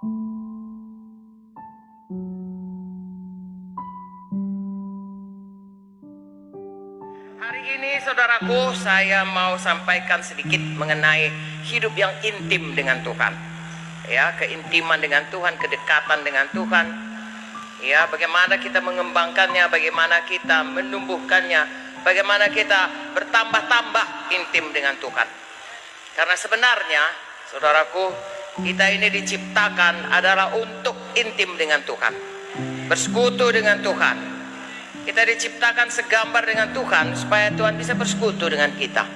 Hari ini saudaraku, saya mau sampaikan sedikit mengenai hidup yang intim dengan Tuhan. Ya, keintiman dengan Tuhan, kedekatan dengan Tuhan. Ya, bagaimana kita mengembangkannya, bagaimana kita menumbuhkannya, bagaimana kita bertambah-tambah intim dengan Tuhan. Karena sebenarnya, saudaraku, kita ini diciptakan adalah untuk intim dengan Tuhan, bersekutu dengan Tuhan. Kita diciptakan segambar dengan Tuhan supaya Tuhan bisa bersekutu dengan kita.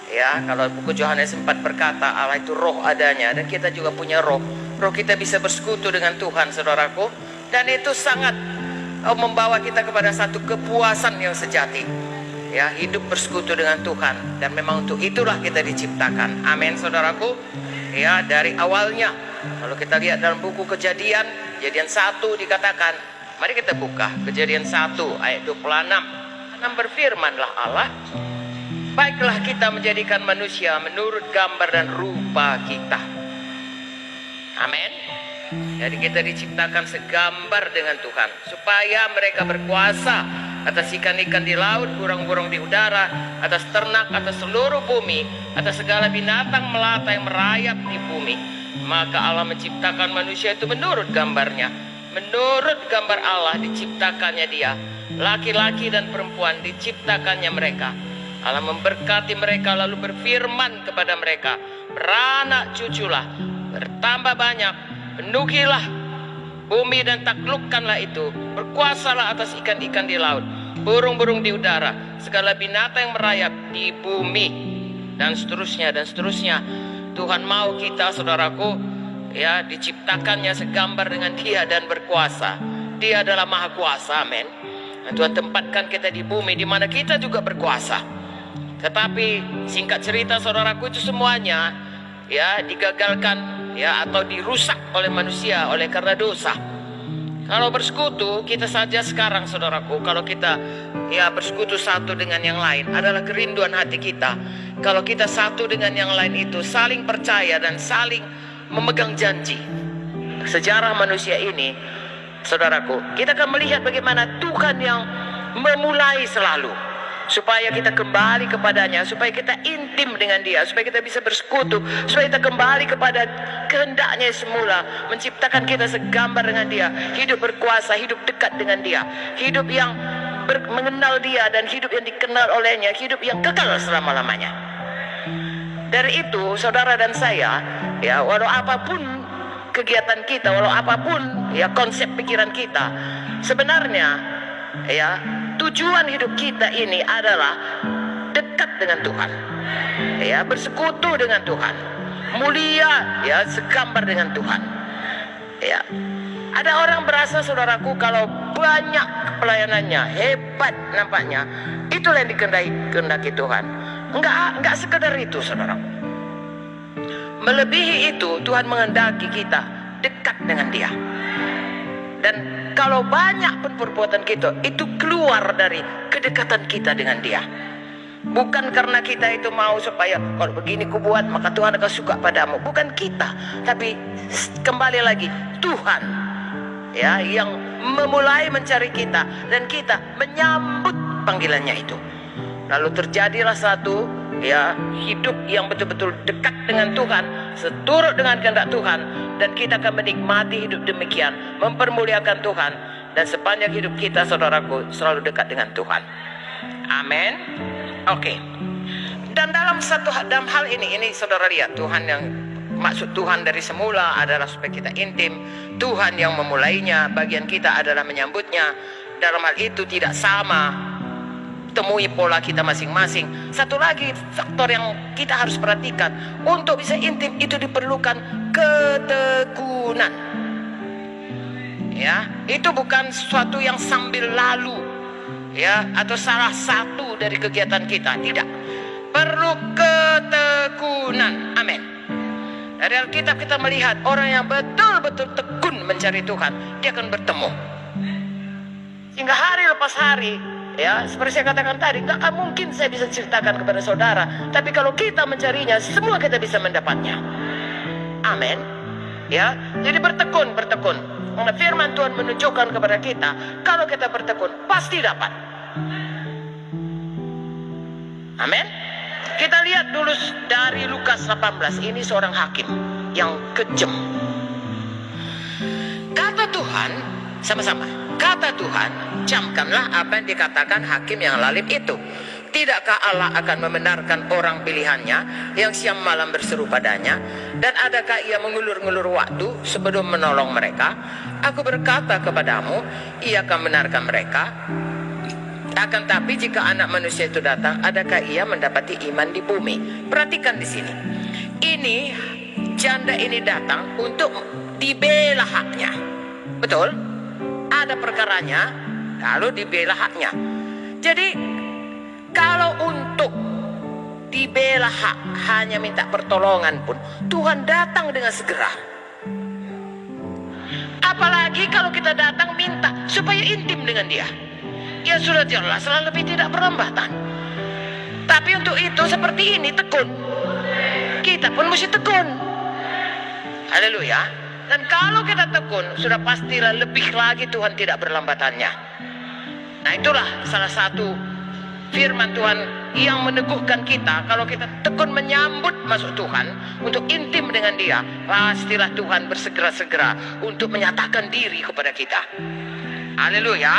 Ya, kalau buku Yohanes 4 berkata Allah itu roh adanya, dan kita juga punya roh. Roh kita bisa bersekutu dengan Tuhan, saudaraku. Dan itu sangat membawa kita kepada satu kepuasan yang sejati. Ya, hidup bersekutu dengan Tuhan. Dan memang untuk itulah kita diciptakan. Amin, saudaraku. Ya, dari awalnya, kalau kita lihat dalam buku Kejadian 1 dikatakan, mari kita buka Kejadian 1 ayat 26. Berfirmanlah Allah, baiklah kita menjadikan manusia menurut gambar dan rupa kita. Amin. Jadi kita diciptakan segambar dengan Tuhan, supaya mereka berkuasa atas ikan-ikan di laut, burung-burung di udara, atas ternak, atas seluruh bumi, atas segala binatang melata yang merayap di bumi. Maka Allah menciptakan manusia itu menurut gambarnya. Menurut gambar Allah diciptakannya dia. Laki-laki dan perempuan diciptakannya mereka. Allah memberkati mereka lalu berfirman kepada mereka, beranak cuculah, bertambah banyak, penuhilah bumi dan taklukkanlah itu, berkuasalah atas ikan-ikan di laut, burung-burung di udara, segala binatang yang merayap di bumi, dan seterusnya dan seterusnya. Tuhan mau kita, saudaraku, ya, diciptakannya segambar dengan Dia dan berkuasa. Dia adalah maha kuasa, amin. Dan Tuhan tempatkan kita di bumi di mana kita juga berkuasa. Tetapi singkat cerita, saudaraku, itu semuanya ya digagalkan, ya, atau dirusak oleh manusia oleh karena dosa. Kalau bersekutu kita saja sekarang, saudaraku, kalau kita ya bersekutu satu dengan yang lain adalah kerinduan hati kita. Kalau kita satu dengan yang lain itu saling percaya dan saling memegang janji. Sejarah manusia ini, saudaraku, kita akan melihat bagaimana Tuhan yang memulai selalu, supaya kita kembali kepadanya, supaya kita intim dengan Dia, supaya kita bisa bersekutu, supaya kita kembali kepada kehendaknya semula, menciptakan kita segambar dengan Dia, hidup berkuasa, hidup dekat dengan Dia, hidup yang mengenal Dia, dan hidup yang dikenal olehnya, hidup yang kekal selama-lamanya. Dari itu, saudara dan saya, ya, walau apapun kegiatan kita, walau apapun ya konsep pikiran kita, sebenarnya ya tujuan hidup kita ini adalah dekat dengan Tuhan, ya, bersekutu dengan Tuhan, mulia, ya, segambar dengan Tuhan. Ya, ada orang berasa, saudaraku, kalau banyak pelayanannya, hebat nampaknya, itulah yang dikehendaki Tuhan. Enggak sekedar itu, saudaraku. Melebihi itu, Tuhan menghendaki kita dekat dengan Dia. Dan kalau banyak pun perbuatan kita, itu keluar dari kedekatan kita dengan Dia. Bukan karena kita itu mau supaya kalau begini ku buat maka Tuhan akan suka padamu. Bukan kita, tapi kembali lagi Tuhan, ya, yang memulai mencari kita, dan kita menyambut panggilannya itu. Lalu terjadilah satu ya hidup yang betul-betul dekat dengan Tuhan, seturut dengan kehendak Tuhan, dan kita akan menikmati hidup demikian, mempermuliakan Tuhan, dan sepanjang hidup kita, saudaraku, selalu dekat dengan Tuhan. Amin. Oke. Dan dalam hal ini saudara lihat, Tuhan yang maksud Tuhan dari semula adalah supaya kita intim. Tuhan yang memulainya, bagian kita adalah menyambutnya. Dalam hal itu tidak sama, temui pola kita masing-masing. Satu lagi faktor yang kita harus perhatikan, untuk bisa intim itu diperlukan ketekunan. Ya, itu bukan sesuatu yang sambil lalu, ya, atau salah satu dari kegiatan kita. Tidak, perlu ketekunan. Amin. Dari Alkitab kita melihat orang yang betul-betul tekun mencari Tuhan, dia akan bertemu. Sehingga hari lepas hari, ya, seperti saya katakan tadi, gak akan mungkin saya bisa ceritakan kepada saudara, tapi kalau kita mencarinya, semua kita bisa mendapatnya. Amin. Ya, jadi bertekun. Karena firman Tuhan menunjukkan kepada kita, kalau kita bertekun pasti dapat. Amin. Kita lihat dulu dari Lukas 18. Ini seorang hakim yang kejam. Kata Tuhan, sama-sama. Kata Tuhan, camkanlah apa yang dikatakan hakim yang lalim itu. Tidakkah Allah akan membenarkan orang pilihannya yang siang malam berseru padanya? Dan adakah ia mengulur-ngulur waktu sebelum menolong mereka? Aku berkata kepadamu, ia akan benarkan mereka. Akan tapi jika anak manusia itu datang, adakah ia mendapati iman di bumi? Perhatikan di sini. Ini janda ini datang untuk dibela haknya. Betul? Ada perkaranya, lalu dibela haknya. Jadi kalau untuk dibela hak hanya minta pertolongan pun, Tuhan datang dengan segera. Apalagi kalau kita datang minta supaya intim dengan dia, ya sudah jelaslah lebih tidak perlambatan. Tapi untuk itu seperti ini tekun. Kita pun mesti tekun. Haleluya. Dan kalau kita tekun, sudah pastilah lebih lagi Tuhan tidak berlambatannya. Nah, itulah salah satu firman Tuhan yang meneguhkan kita. Kalau kita tekun menyambut masuk Tuhan untuk intim dengan dia, pastilah Tuhan bersegera-segera untuk menyatakan diri kepada kita. Haleluya.